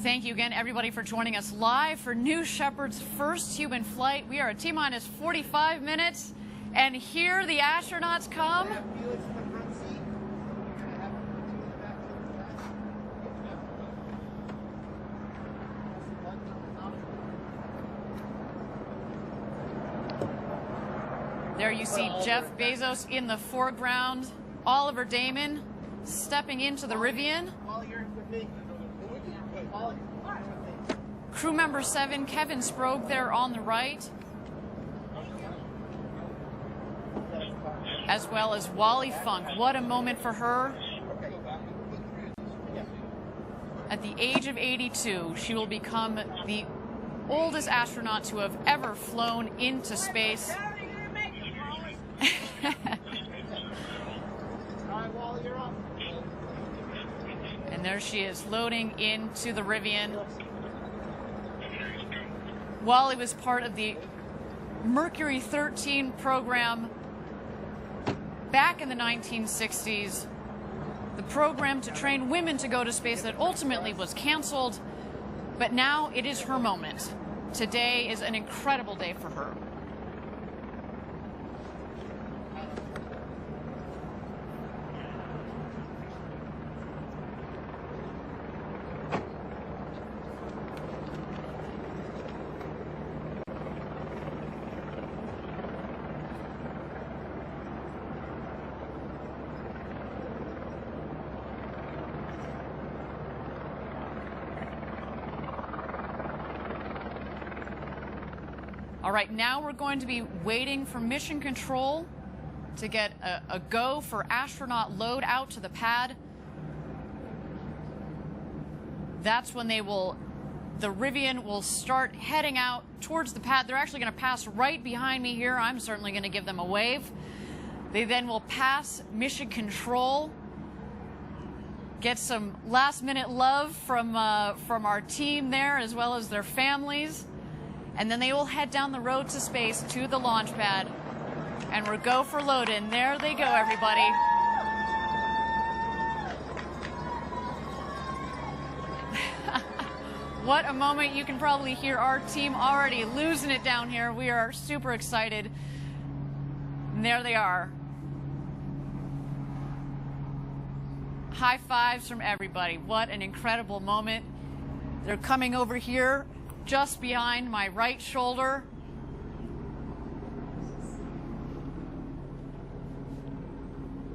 Thank you again, everybody, for joining us live for New Shepard's first human flight. We are at T-minus 45 minutes, and here the astronauts come. There you see Jeff Bezos in the foreground, Oliver Damon stepping into the Rivian. Crew member 7, Kevin Sprague, there on the right, as well as Wally Funk. What a moment for her. At the age of 82, she will become the oldest astronaut to have ever flown into space. And there she is, loading into the Rivian. Wally was part of the Mercury 13 program back in the 1960s, the program to train women to go to space that ultimately was canceled, but now it is her moment. Today is an incredible day for her. All right, now we're going to be waiting for mission control to get a go for astronaut load out to the pad. That's when the Rivian will start heading out towards the pad. They're actually going to pass right behind me here. I'm certainly going to give them a wave. They then will pass mission control, get some last-minute love from our team there, as well as their families. And then they will head down the road to space to the launch pad. And we'll go for load-in. There they go, everybody. What a moment. You can probably hear our team already losing it down here. We are super excited. And there they are. high fives from everybody. What an incredible moment. They're coming over here just behind my right shoulder.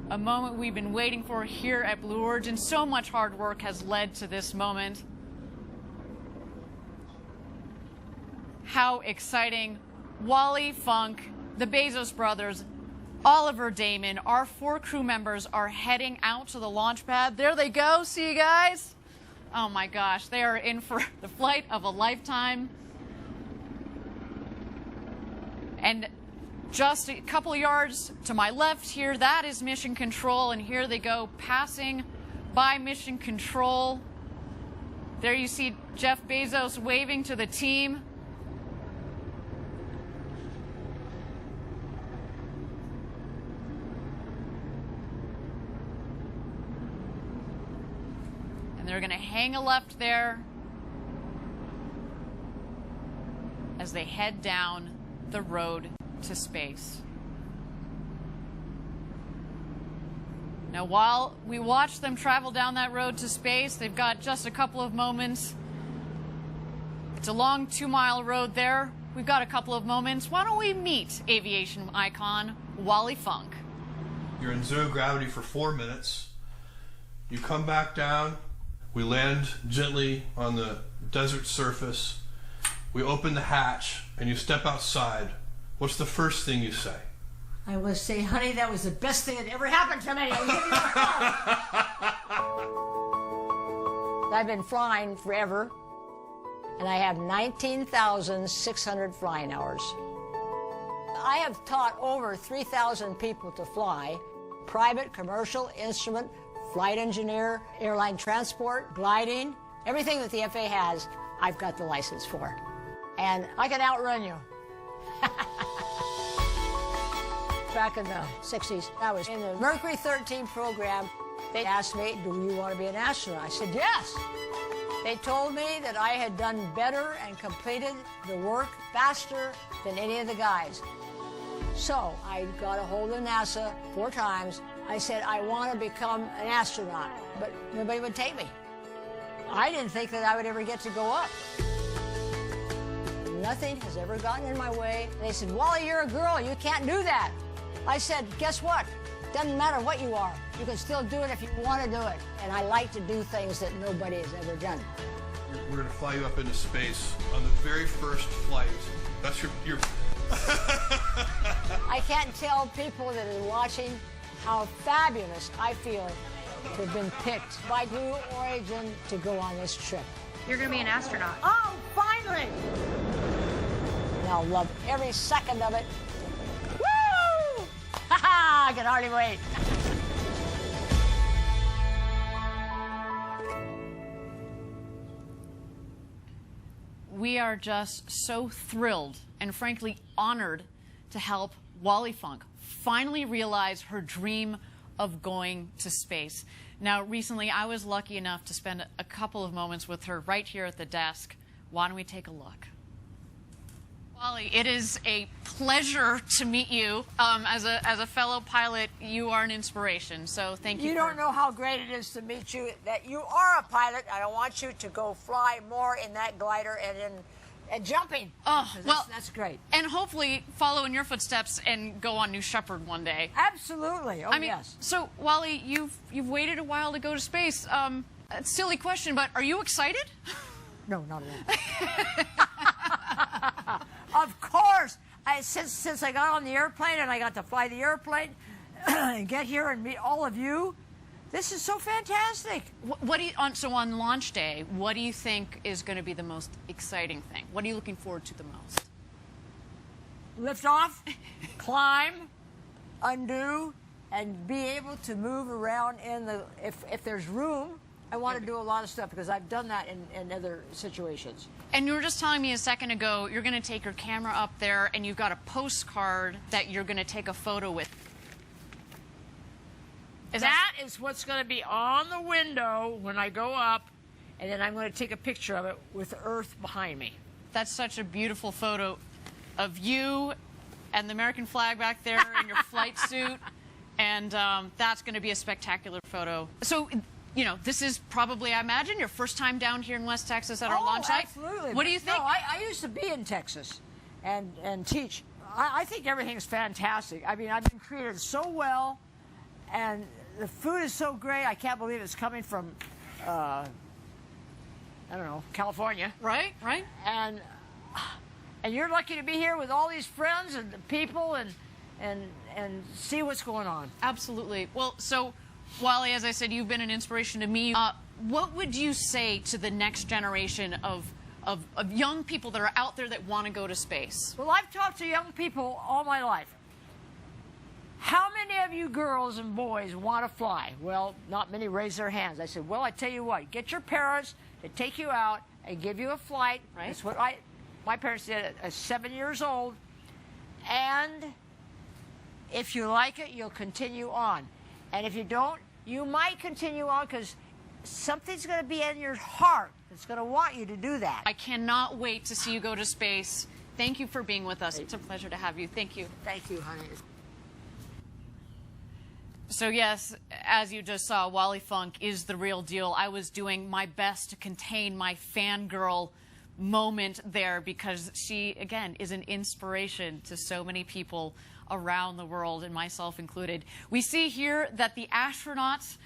A moment we've been waiting for here at Blue Origin. So much hard work has led to this moment. How exciting. Wally Funk, the Bezos brothers, Oliver Damon, our 4 crew members are heading out to the launch pad. There they go. See you guys. Oh my gosh, they are in for the flight of a lifetime. And just a couple yards to my left here, that is Mission Control, and here they go passing by Mission Control. There you see Jeff Bezos waving to the team. And they're going to hang a left there as they head down the road to space. Now, while we watch them travel down that road to space, they've got just a couple of moments. It's a long 2-mile road there. We've got a couple of moments. Why don't we meet aviation icon Wally Funk? You're in zero gravity for 4 minutes. You come back down. We land gently on the desert surface. We open the hatch and you step outside. What's the first thing you say? I will say, honey, that was the best thing that ever happened to me. I'll give you a hug. I've been flying forever, and I have 19,600 flying hours. I have taught over 3,000 people to fly, private, commercial, instrument, flight engineer, airline transport, gliding, everything that the FAA has, I've got the license for. And I can outrun you. Back in the 60s, I was in the Mercury 13 program. They asked me, do you want to be an astronaut? I said, yes. They told me that I had done better and completed the work faster than any of the guys. So I got a hold of NASA 4 times. I said, I want to become an astronaut, but nobody would take me. I didn't think that I would ever get to go up. Nothing has ever gotten in my way. They said, Wally, you're a girl, you can't do that. I said, guess what? Doesn't matter what you are. You can still do it if you want to do it. And I like to do things that nobody has ever done. We're going to fly you up into space on the very first flight. That's your I can't tell people that are watching how fabulous I feel to have been picked by Blue Origin to go on this trip. You're going to be an astronaut. Oh, finally! And I'll love every second of it. Woo! Ha ha! I can hardly wait. We are just so thrilled and frankly honored to help Wally Funk finally realize her dream of going to space. Now, recently I was lucky enough to spend a couple of moments with her right here at the desk. Why don't we take a look? Wally, it is a pleasure to meet you. As a fellow pilot, you are an inspiration, so thank you. You don't know how great it is to meet you, that you are a pilot. I want you to go fly more in that glider and jumping. Oh, well, that's great. And hopefully follow in your footsteps and go on New Shepard one day. Absolutely. Oh, I mean, yes. So, Wally, you've waited a while to go to space. A silly question, but are you excited? No, not at all. Of course. Since I got on the airplane and I got to fly the airplane and get here and meet all of you, this is so fantastic. What do you, so on launch day, what do you think is going to be the most exciting thing? What are you looking forward to the most? Lift off, climb, undo, and be able to move around in the, if there's room. I want to do a lot of stuff because I've done that in other situations. And you were just telling me a second ago, you're going to take your camera up there and you've got a postcard that you're going to take a photo with. That is what's going to be on the window when I go up, and then I'm going to take a picture of it with the Earth behind me. That's such a beautiful photo of you and the American flag back there in your flight suit. And that's going to be a spectacular photo. So, you know, this is probably, I imagine, your first time down here in West Texas at our launch site. Absolutely. What do you think? No, I used to be in Texas and teach. I think everything's fantastic. I mean, I've been treated so well, and the food is so great. I can't believe it's coming from, I don't know, California. Right, right. And you're lucky to be here with all these friends and people and see what's going on. Absolutely. Well, so, Wally, as I said, you've been an inspiration to me. What would you say to the next generation of young people that are out there that want to go to space? Well, I've talked to young people all my life. How many of you girls and boys want to fly? Well, not many raise their hands. I said, well, I tell you what, get your parents to take you out and give you a flight. Right. That's what my parents did at 7 years old. And if you like it, you'll continue on. And if you don't, you might continue on because something's going to be in your heart that's going to want you to do that. I cannot wait to see you go to space. Thank you for being with us. It's a pleasure to have you. Thank you. Thank you, honey. So yes, as you just saw, Wally Funk is the real deal. I was doing my best to contain my fangirl moment there because she, again, is an inspiration to so many people around the world, and myself included. We see here that the astronauts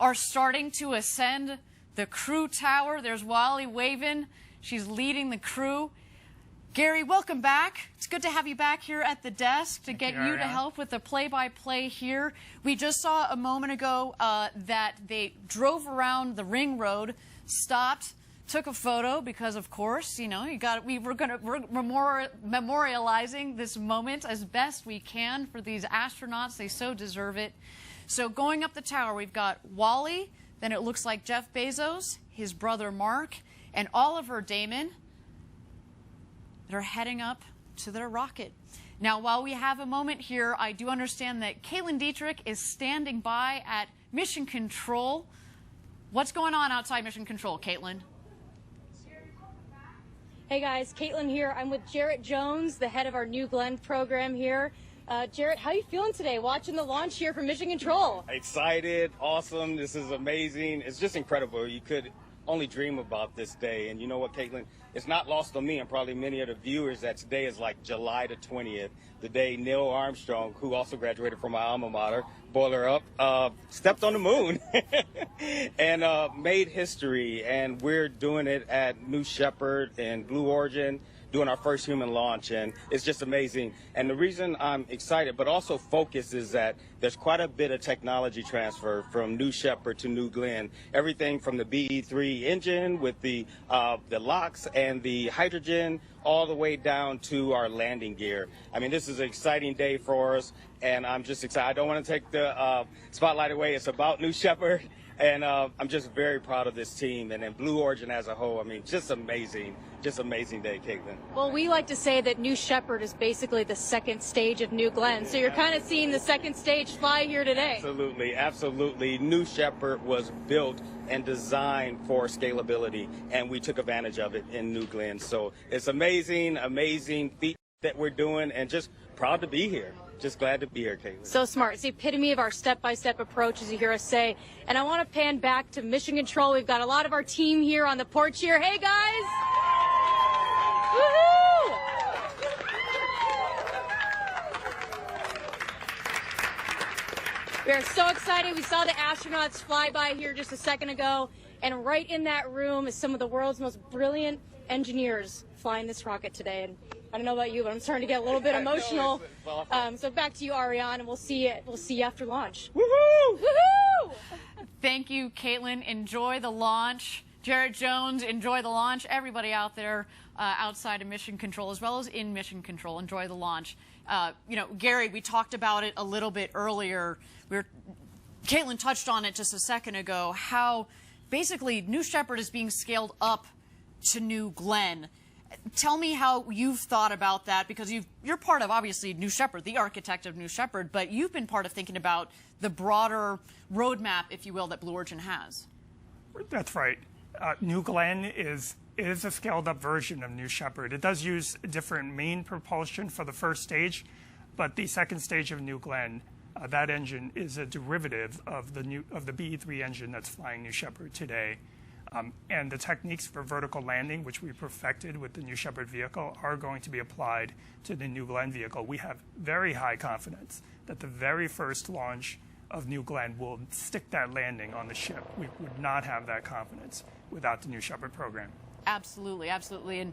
are starting to ascend the crew tower. There's Wally waving. She's leading the crew. Gary, welcome back. It's good to have you back here at the desk to get you to help with the play-by-play here. We just saw a moment ago that they drove around the ring road, stopped, took a photo because, of course, you know, we're memorializing this moment as best we can for these astronauts. They so deserve it. So going up the tower, we've got Wally, then it looks like Jeff Bezos, his brother Mark, and Oliver Damon. They're heading up to their rocket. Now, while we have a moment here, I do understand that Caitlin Dietrich is standing by at Mission Control. What's going on outside Mission Control, Caitlin? Hey guys, Caitlin here. I'm with Jarrett Jones, the head of our New Glenn program here. Jarrett, how are you feeling today watching the launch here from Mission Control? Excited, awesome, this is amazing. It's just incredible. You could only dream about this day. And you know what, Caitlin? It's not lost on me and probably many of the viewers that today is like July the 20th, the day Neil Armstrong, who also graduated from my alma mater, Boiler Up, stepped on the moon and made history. And we're doing it at New Shepard and Blue Origin, doing our first human launch, and it's just amazing. And the reason I'm excited but also focused is that there's quite a bit of technology transfer from New Shepard to New Glenn. Everything from the BE3 engine with the LOX and the hydrogen all the way down to our landing gear. I mean, this is an exciting day for us, and I'm just excited. I don't want to take the spotlight away. It's about New Shepard, and I'm just very proud of this team and then Blue Origin as a whole. I mean, just amazing day, Caitlin. Well, we like to say that New Shepard is basically the second stage of New Glenn, so you're kind of seeing the second stage fly here today. Absolutely, absolutely. New Shepard was built and designed for scalability, and we took advantage of it in New Glenn. So it's amazing feat that we're doing, and just proud to be here. Just glad to be here, Caitlin. So smart. It's the epitome of our step-by-step approach, as you hear us say. And I want to pan back to Mission Control. We've got a lot of our team here on the porch here. Hey, guys! Woohoo! We are so excited. We saw the astronauts fly by here just a second ago. And right in that room is some of the world's most brilliant engineers flying this rocket today. And I don't know about you, but I'm starting to get a little bit emotional. So back to you, Ariane, and we'll see you after launch. Woohoo! Woohoo! Thank you, Caitlin. Enjoy the launch. Jarrett Jones, enjoy the launch. Everybody out there outside of Mission Control, as well as in Mission Control, enjoy the launch. You know, Gary, we talked about it a little bit earlier. Caitlin touched on it just a second ago, how basically New Shepard is being scaled up to New Glenn. Tell me how you've thought about that, because you're part of, obviously, New Shepard, the architect of New Shepard, but you've been part of thinking about the broader roadmap, if you will, that Blue Origin has. That's right. New Glenn is a scaled-up version of New Shepard. It does use different main propulsion for the first stage, but the second stage of New Glenn That engine is a derivative of the BE-3 engine that's flying New Shepard today. And the techniques for vertical landing, which we perfected with the New Shepard vehicle, are going to be applied to the New Glenn vehicle. We have very high confidence that the very first launch of New Glenn will stick that landing on the ship. We would not have that confidence without the New Shepard program. Absolutely, absolutely. And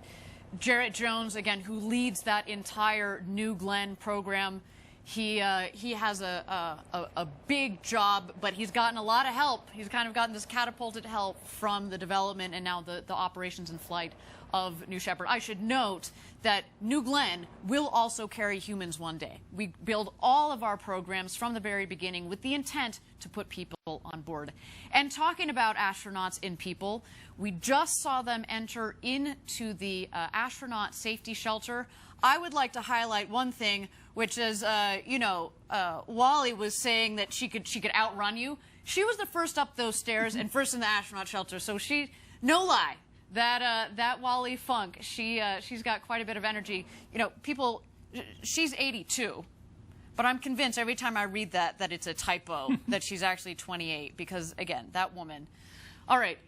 Jarrett Jones, again, who leads that entire New Glenn program, he has a big job, but he's gotten a lot of help. He's kind of gotten this catapulted help from the development and now the operations and flight of New Shepard. I should note that New Glenn will also carry humans one day. We build all of our programs from the very beginning with the intent to put people on board. And talking about astronauts and people, we just saw them enter into the astronaut safety shelter. I would like to highlight one thing, which is, Wally was saying that she could outrun you. She was the first up those stairs and first in the astronaut shelter. So no lie, that Wally Funk, she's got quite a bit of energy. She's 82, but I'm convinced every time I read that it's a typo, that she's actually 28, because again, that woman. All right.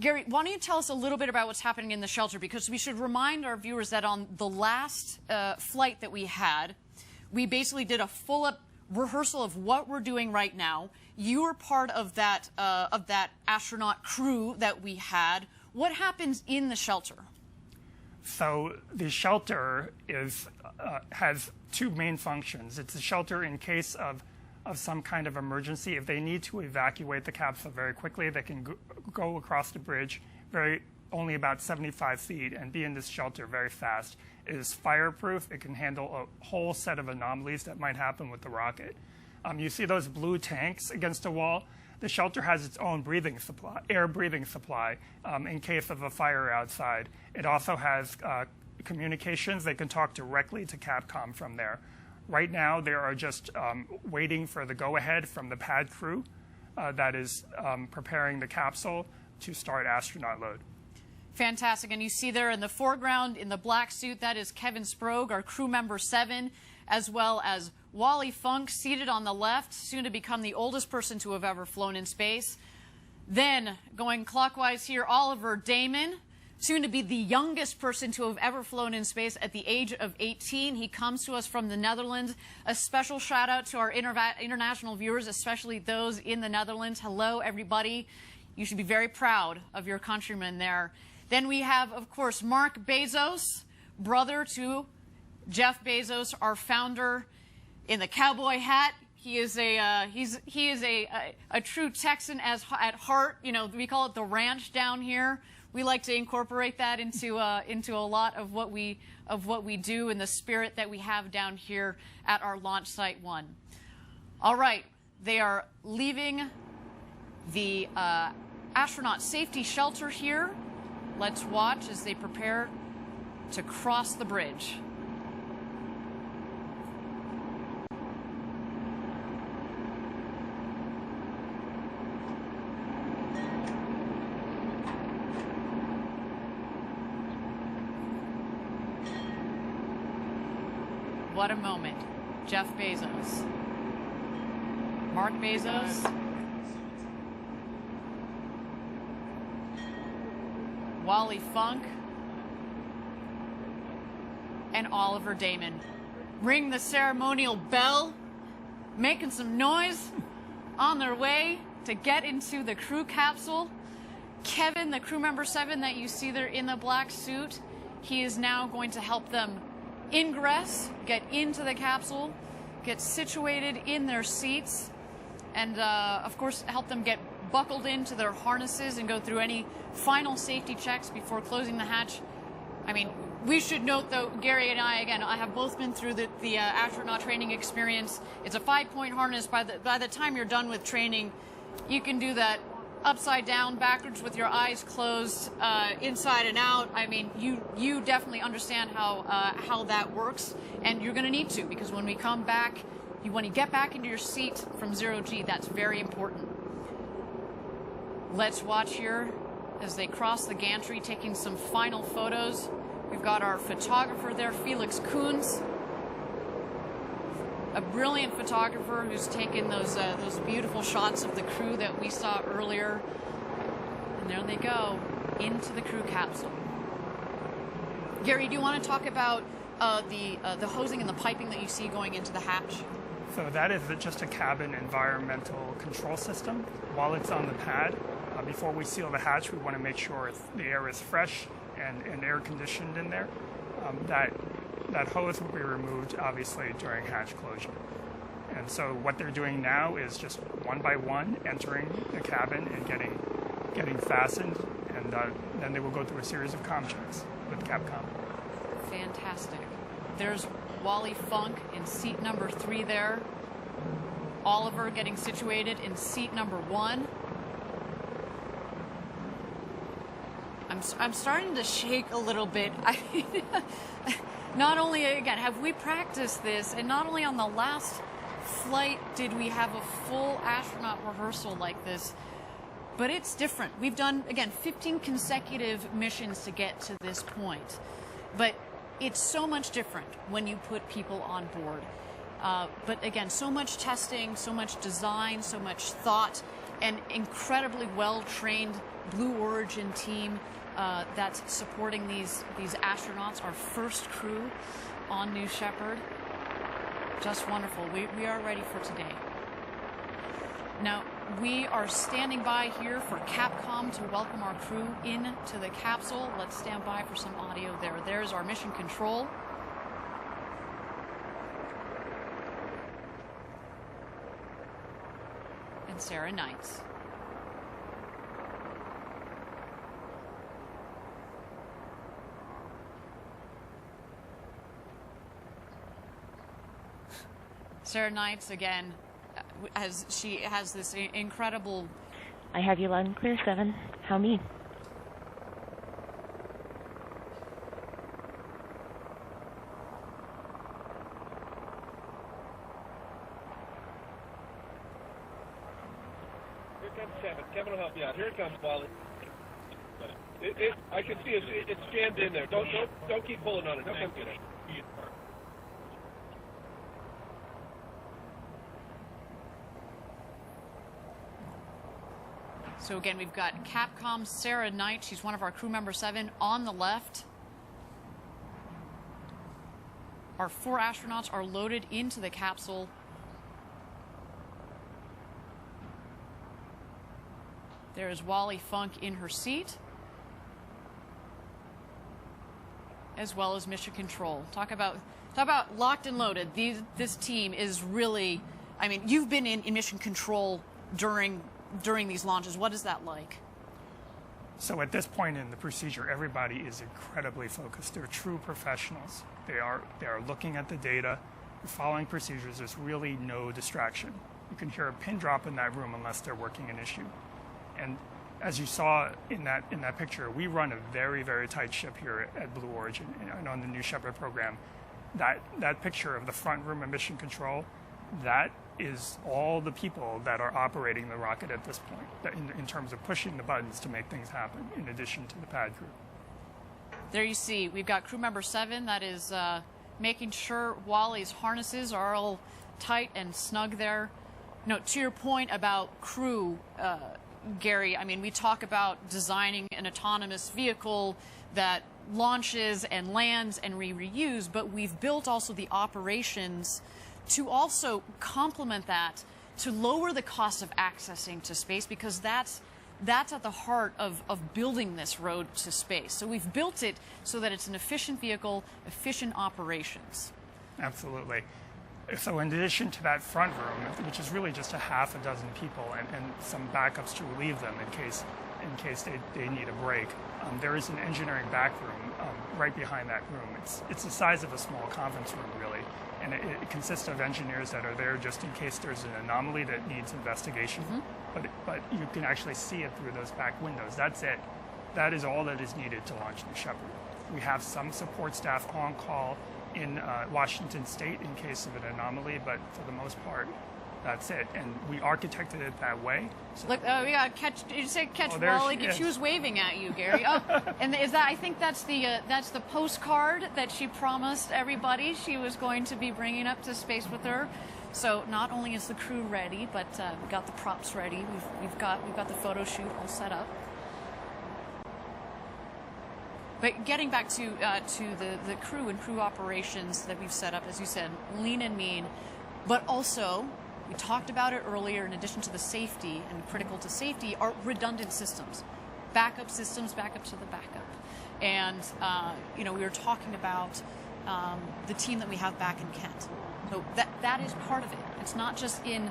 Gary, why don't you tell us a little bit about what's happening in the shelter, because we should remind our viewers that on the last flight that we had, we basically did a full-up rehearsal of what we're doing right now. You were part of that astronaut crew that we had. What happens in the shelter? So the shelter has two main functions. It's a shelter in case of some kind of emergency. If they need to evacuate the capsule very quickly, they can go across the bridge only about 75 feet and be in this shelter very fast. It is fireproof. It can handle a whole set of anomalies that might happen with the rocket. You see those blue tanks against the wall? The shelter has its own air breathing supply in case of a fire outside. It also has communications. They can talk directly to Capcom from there. Right now, they are just waiting for the go-ahead from the pad crew that is preparing the capsule to start astronaut load. Fantastic. And you see there in the foreground, in the black suit, that is Kevin Sprague, our crew member 7, as well as Wally Funk, seated on the left, soon to become the oldest person to have ever flown in space. Then, going clockwise here, Oliver Damon, soon to be the youngest person to have ever flown in space at the age of 18. He comes to us from the Netherlands. A special shout out to our international viewers, especially those in the Netherlands. Hello, everybody. You should be very proud of your countrymen there. Then we have, of course, Mark Bezos, brother to Jeff Bezos, our founder, in the cowboy hat. He is a true Texan at heart. We call it the ranch down here. We like to incorporate that into a lot of what we do in the spirit that we have down here at our launch site 1. All right, they are leaving the astronaut safety shelter here. Let's watch as they prepare to cross the bridge. What a moment. Jeff Bezos. Mark Bezos. Wally Funk. And Oliver Damon. Ring the ceremonial bell. Making some noise on their way to get into the crew capsule. Kevin, the crew member 7 that you see there in the black suit, he is now going to help them ingress, get into the capsule, get situated in their seats, and of course help them get buckled into their harnesses and go through any final safety checks before closing the hatch. I mean, we should note though, Gary and I have both been through the astronaut training experience. It's a 5-point harness. By the time you're done with training, you can do that upside down, backwards, with your eyes closed, inside and out. I mean, you definitely understand how that works, and you're going to need to, because when we come back, when you get back into your seat from 0G, that's very important. Let's watch here as they cross the gantry, taking some final photos. We've got our photographer there, Felix Koons. a brilliant photographer who's taken those beautiful shots of the crew that we saw earlier. And there they go, into the crew capsule. Gary, do you want to talk about the hosing and the piping that you see going into the hatch? So that is just a cabin environmental control system. While it's on the pad, before we seal the hatch, we want to make sure the air is fresh and air conditioned in there. That hose will be removed, obviously, during hatch closure. And so what they're doing now is just one by one entering the cabin and getting fastened, and then they will go through a series of comm checks with Capcom. Fantastic. There's Wally Funk in seat number 3 there. Oliver getting situated in seat number 1. I'm starting to shake a little bit. Not only, again, have we practiced this, and not only on the last flight did we have a full astronaut rehearsal like this, but it's different. We've done, again, 15 consecutive missions to get to this point. But it's so much different when you put people on board. But again, so much testing, so much design, so much thought, and incredibly well-trained Blue Origin team that's supporting these astronauts, our first crew on New Shepard. Just wonderful. We are ready for today. Now, we are standing by here for Capcom to welcome our crew into the capsule. Let's stand by for some audio there. There's our mission control. And Sarah Knights. Sarah Knights, again, she has this incredible... I have you loud and clear, 7. How me? Here comes 7. Kevin will help you out. Here it comes, Wally. I can see it's jammed in there. Don't keep pulling on it. Don't get it. So again, we've got Capcom's Sarah Knight. She's one of our crew member 7 on the left. Our 4 astronauts are loaded into the capsule. There is Wally Funk in her seat, as well as Mission Control. Talk about locked and loaded. This team is really, I mean, you've been in Mission Control during these launches. What is that like? So at this point in the procedure, everybody is incredibly focused. They're true professionals. They are looking at the data, they're following procedures. There's really no distraction. You can hear a pin drop in that room unless they're working an issue. And as you saw in that picture, we run a very, very tight ship here at Blue Origin and on the New Shepard program. That picture of the front room of Mission Control, that is all the people that are operating the rocket at this point in terms of pushing the buttons to make things happen, in addition to the pad crew. There you see, we've got crew member 7 that is making sure Wally's harnesses are all tight and snug there. No, to your point about crew, Gary, I mean, we talk about designing an autonomous vehicle that launches and lands and reuse, but we've built also the operations to also complement that, to lower the cost of accessing to space, because that's at the heart of building this road to space. So we've built it so that it's an efficient vehicle, efficient operations. Absolutely. So in addition to that front room, which is really just a half a dozen people and some backups to relieve them in case they need a break, there is an engineering back room right behind that room. It's the size of a small conference room, really, and it consists of engineers that are there just in case there's an anomaly that needs investigation. Mm-hmm. But you can actually see it through those back windows. That's it. That is all that is needed to launch New Shepard. We have some support staff on call in Washington State in case of an anomaly, but for the most part, That's it, and we architected it that way. So. Look, we got catch. Did you say catch Wally? She is. She was waving at you, Gary. Oh, and is that? I think that's the postcard that she promised everybody she was going to be bringing up to space with her. So not only is the crew ready, but we got the props ready. We've got the photo shoot all set up. But getting back to the crew and crew operations that we've set up, as you said, lean and mean, but also. We talked about it earlier, in addition to the safety and critical to safety are redundant systems, backup systems, backup to the backup. And, we were talking about the team that we have back in Kent. So that is part of it. It's not just in,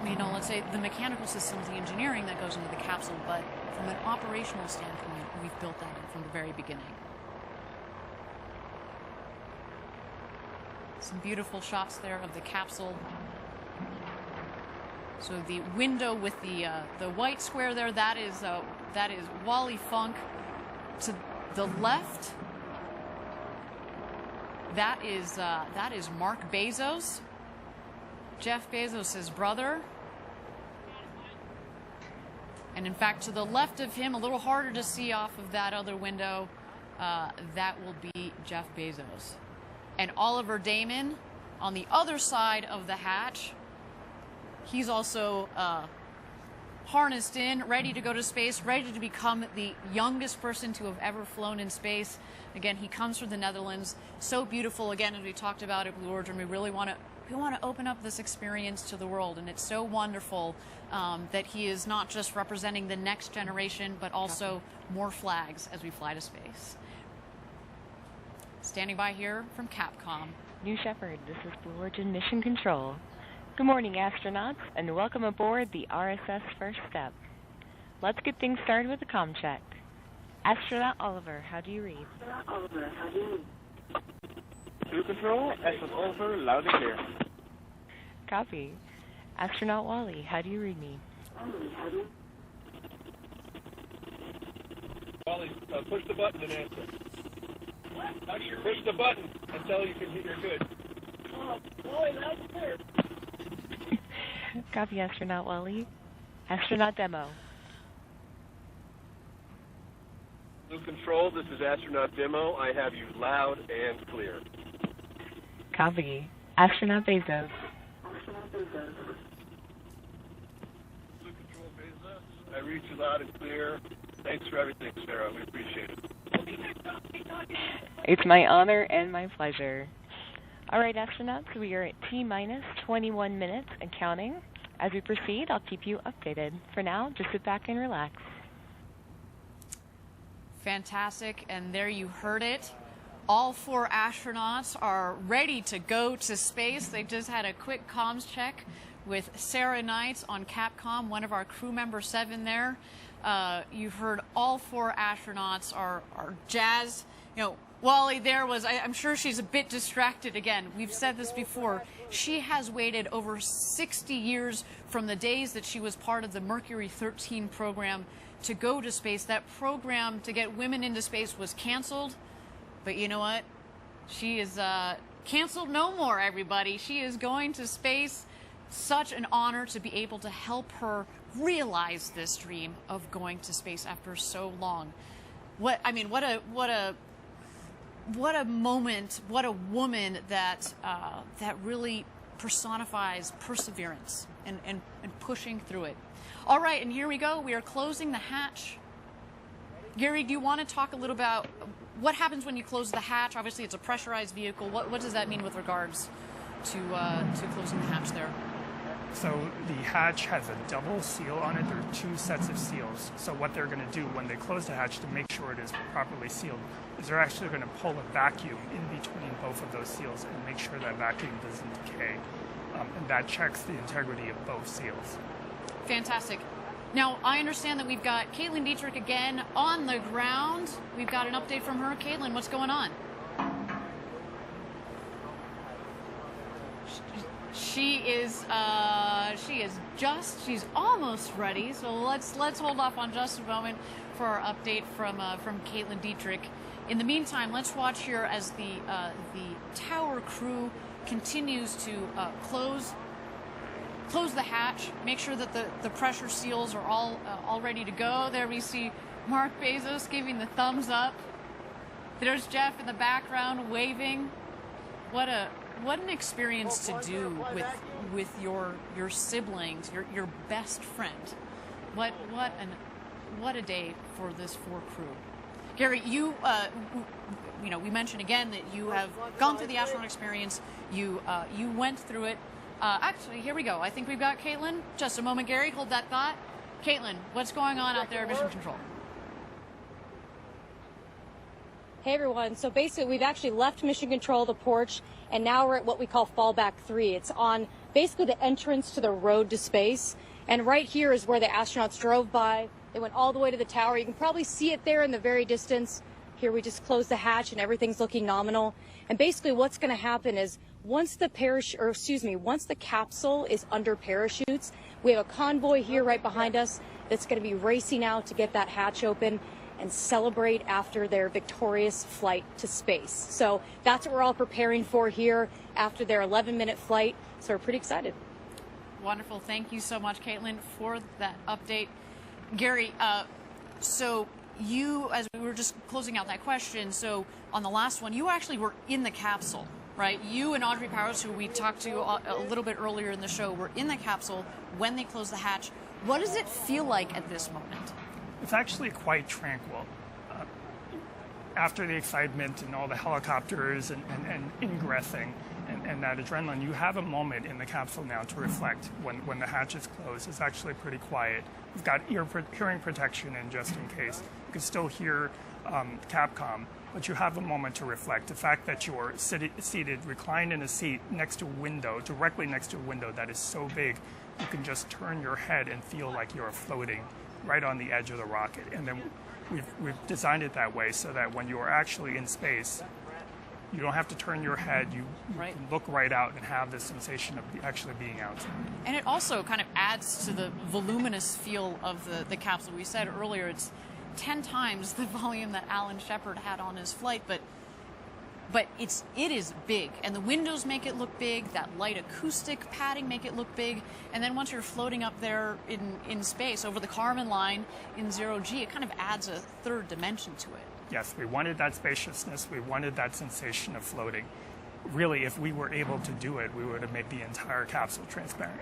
let's say the mechanical systems, the engineering that goes into the capsule, but from an operational standpoint, we've built that in from the very beginning. Some beautiful shots there of the capsule. So the window with the white square there, that is Wally Funk. To the left, that is Mark Bezos, Jeff Bezos' brother. And in fact, to the left of him, a little harder to see off of that other window, that will be Jeff Bezos. And Oliver Damon on the other side of the hatch. He's also harnessed in, ready to go to space, ready to become the youngest person to have ever flown in space. Again, he comes from the Netherlands. So beautiful. Again, as we talked about at Blue Origin, we really want to open up this experience to the world, and it's so wonderful that he is not just representing the next generation, but also more flags as we fly to space. Standing by here from Capcom. New Shepard, this is Blue Origin Mission Control. Good morning, astronauts, and welcome aboard the RSS First Step. Let's get things started with a comm check. Astronaut Oliver, how do you read? Crew control, SS Oliver, loud and clear. Copy. Astronaut Wally, how do you read me? Wally, push the button and answer. Push the button until you can hear you're good. Wally, loud and clear. Copy, Astronaut Wally. Astronaut Demo. Blue Control, this is Astronaut Demo. I have you loud and clear. Copy. Astronaut Bezos. Blue Control, Bezos. I read you loud and clear. Thanks for everything, Sarah. We appreciate it. It's my honor and my pleasure. All right, astronauts, we are at T-minus 21 minutes and counting. As we proceed, I'll keep you updated. For now, just sit back and relax. Fantastic, and there you heard it. All 4 astronauts are ready to go to space. They just had a quick comms check with Sarah Knights on Capcom, one of our crew member 7 there. You've heard all 4 astronauts are jazzed. Wally there was, I'm sure she's a bit distracted again. We've said this before. She has waited over 60 years from the days that she was part of the Mercury 13 program to go to space. That program to get women into space was canceled. But you know what? She is canceled no more, everybody. She is going to space. Such an honor to be able to help her realize this dream of going to space after so long. What a moment, what a woman that that really personifies perseverance and pushing through it. All right, and here we go. We are closing the hatch. Gary, do you want to talk a little about what happens when you close the hatch? Obviously, it's a pressurized vehicle. What does that mean with regards to closing the hatch there? So the hatch has a double seal on it. There are 2 sets of seals. So what they're going to do when they close the hatch to make sure it is properly sealed is they're actually going to pull a vacuum in between both of those seals and make sure that vacuum doesn't decay. And that checks the integrity of both seals. Fantastic. Now, I understand that we've got Caitlin Dietrich again on the ground. We've got an update from her. Caitlin, what's going on? She's almost ready. So let's hold off on just a moment for our update from Caitlin Dietrich. In the meantime, let's watch here as the tower crew continues to close close the hatch, make sure that the pressure seals are all ready to go. There we see Mark Bezos giving the thumbs up. There's Jeff in the background waving. What an experience to do with your siblings, your best friend. What a day for this crew. Gary, you we mentioned again that you have gone through the astronaut experience. You went through it. Actually, here we go. I think we've got Caitlin. Just a moment, Gary. Hold that thought. Caitlin, what's going on out there at Mission Control? Hey everyone, so basically we've actually left Mission Control, the porch, and now we're at what we call Fallback 3. It's on basically the entrance to the road to space, and right here is where the astronauts drove by. They went all the way to the tower. You can probably see it there in the very distance. Here we just closed the hatch and everything's looking nominal. And basically what's going to happen is once the capsule is under parachutes, we have a convoy here right behind us that's going to be racing out to get that hatch open and celebrate after their victorious flight to space. So that's what we're all preparing for here after their 11-minute flight. So we're pretty excited. Wonderful. Thank you so much, Caitlin, for that update. Gary, so you, as we were just closing out that question, so on the last one, you actually were in the capsule, right? You and Audrey Powers, who we talked to a little bit earlier in the show, were in the capsule when they closed the hatch. What does it feel like at this moment? It's actually quite tranquil. After the excitement and all the helicopters and ingressing and that adrenaline, you have a moment in the capsule now to reflect when the hatch is closed. It's actually pretty quiet. You've got hearing protection in just in case. You can still hear Capcom, but you have a moment to reflect. The fact that you're seated, reclined in a seat next to a window, directly next to a window that is so big, you can just turn your head and feel like you're floating right on the edge of the rocket. And then we've designed it that way so that when you're actually in space, you don't have to turn your head. You can look right out and have the sensation of actually being outside. And it also kind of adds to the voluminous feel of the capsule. We said earlier it's 10 times the volume that Alan Shepard had on his flight, but it is big, and the windows make it look big. That light acoustic padding make it look big, and then once you're floating up there in space over the Kármán line in 0G, it kind of adds a third dimension to it. Yes, we wanted that spaciousness. We wanted that sensation of floating. Really, if we were able to do it, we would have made the entire capsule transparent.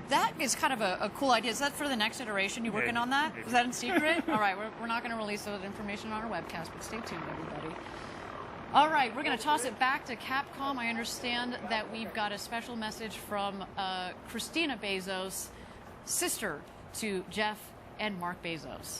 That is kind of a cool idea. Is that for the next iteration? You working on that? Is that in secret? All right, we're not going to release that information on our webcast, but stay tuned, everybody. All right, we're going to toss it back to Capcom. I understand that we've got a special message from Christina Bezos, sister to Jeff and Mark Bezos.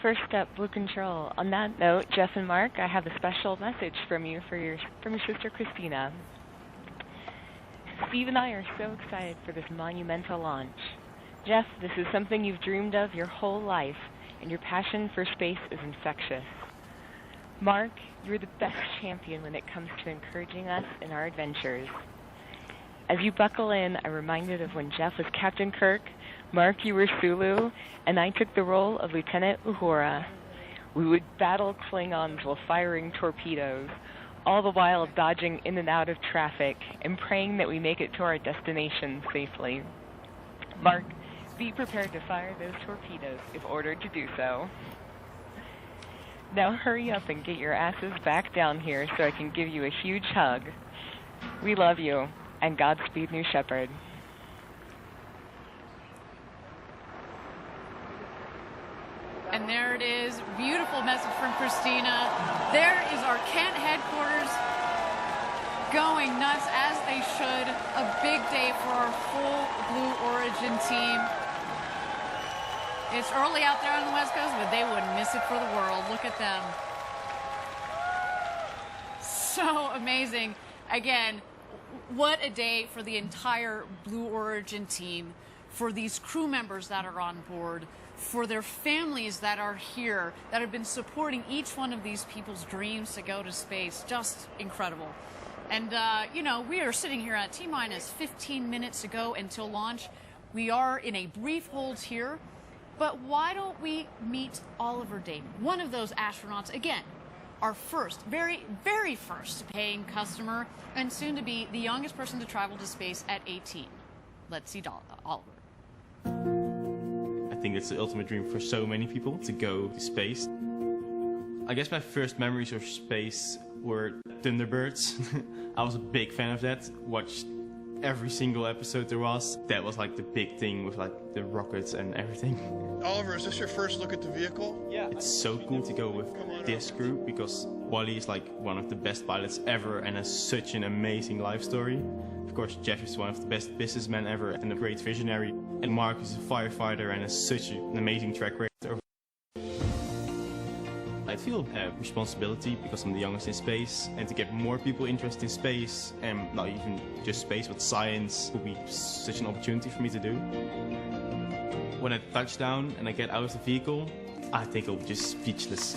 First up, Blue Control. On that note, Jeff and Mark, I have a special message from you from your sister Christina. Steve and I are so excited for this monumental launch. Jeff, this is something you've dreamed of your whole life, and your passion for space is infectious. Mark, you're the best champion when it comes to encouraging us in our adventures. As you buckle in, I'm reminded of when Jeff was Captain Kirk, Mark, you were Sulu, and I took the role of Lieutenant Uhura. We would battle Klingons while firing torpedoes, all the while dodging in and out of traffic and praying that we make it to our destination safely. Mark, be prepared to fire those torpedoes if ordered to do so. Now hurry up and get your asses back down here so I can give you a huge hug. We love you, and Godspeed, New Shepard. And there it is. Beautiful message from Christina. There is our Kent headquarters going nuts as they should. A big day for our full Blue Origin team. It's early out there on the West Coast, but they wouldn't miss it for the world. Look at them. So amazing. Again, what a day for the entire Blue Origin team, for these crew members that are on board, for their families that are here, that have been supporting each one of these people's dreams to go to space. Just incredible. And, you know, we are sitting here at T-minus 15 minutes to go until launch. We are in a brief hold here, but why don't we meet Oliver Damon, one of those astronauts, again, our first, very, very first paying customer, and soon to be the youngest person to travel to space at 18. Let's see Oliver. I think it's the ultimate dream for so many people to go to space. I guess my first memories of space were Thunderbirds. I was a big fan of that. Watched every single episode there was. That was like the big thing with like the rockets and everything. Oliver, is this your first look at the vehicle? Yeah. It's so cool to go with this group because Wally is like one of the best pilots ever and has such an amazing life story. Of course, Jeff is one of the best businessmen ever and a great visionary. And Mark is a firefighter and has such an amazing track record. I feel a responsibility because I'm the youngest in space, and to get more people interested in space, and not even just space, but science, would be such an opportunity for me to do. When I touch down and I get out of the vehicle, I think I'll be just speechless.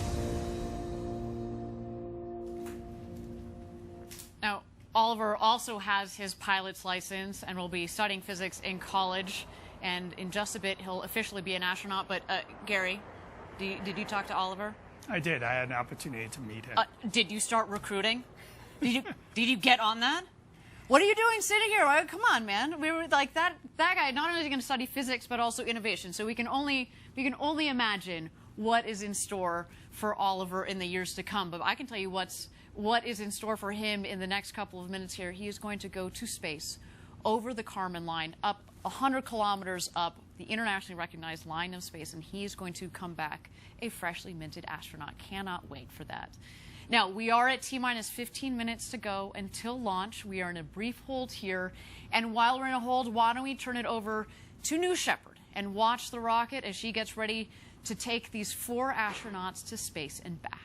Now, Oliver also has his pilot's license and will be studying physics in college, and in just a bit he'll officially be an astronaut. But Gary, did you talk to Oliver? I did. I had an opportunity to meet him. Did you start recruiting? Did you get on that? What are you doing sitting here? Come on, man. We were like that guy not only is going to study physics but also innovation. So we can only imagine what is in store for Oliver in the years to come. But I can tell you what is in store for him in the next couple of minutes here. He is going to go to space over the Kármán line, up 100 kilometers up the internationally recognized line of space, and he is going to come back a freshly minted astronaut. Cannot wait for that. Now, we are at T-minus 15 minutes to go until launch. We are in a brief hold here, and while we're in a hold, why don't we turn it over to New Shepard and watch the rocket as she gets ready to take these 4 astronauts to space and back.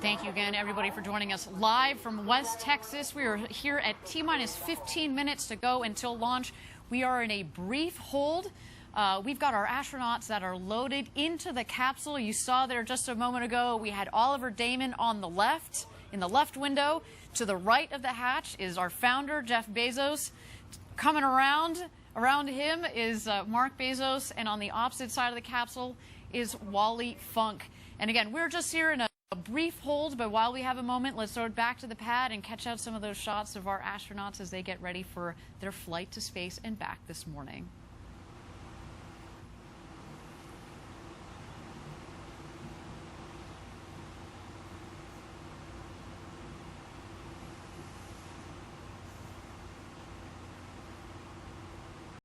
Thank you again, everybody, for joining us live from West Texas. We are here at T-minus 15 minutes to go until launch. We are in a brief hold. We've got our astronauts that are loaded into the capsule. You saw there just a moment ago, we had Oliver Damon on the left, in the left window. To the right of the hatch is our founder, Jeff Bezos. Coming around him is Mark Bezos, and on the opposite side of the capsule is Wally Funk. And again, we're just here in a brief hold, but while we have a moment, let's throw it back to the pad and catch out some of those shots of our astronauts as they get ready for their flight to space and back this morning.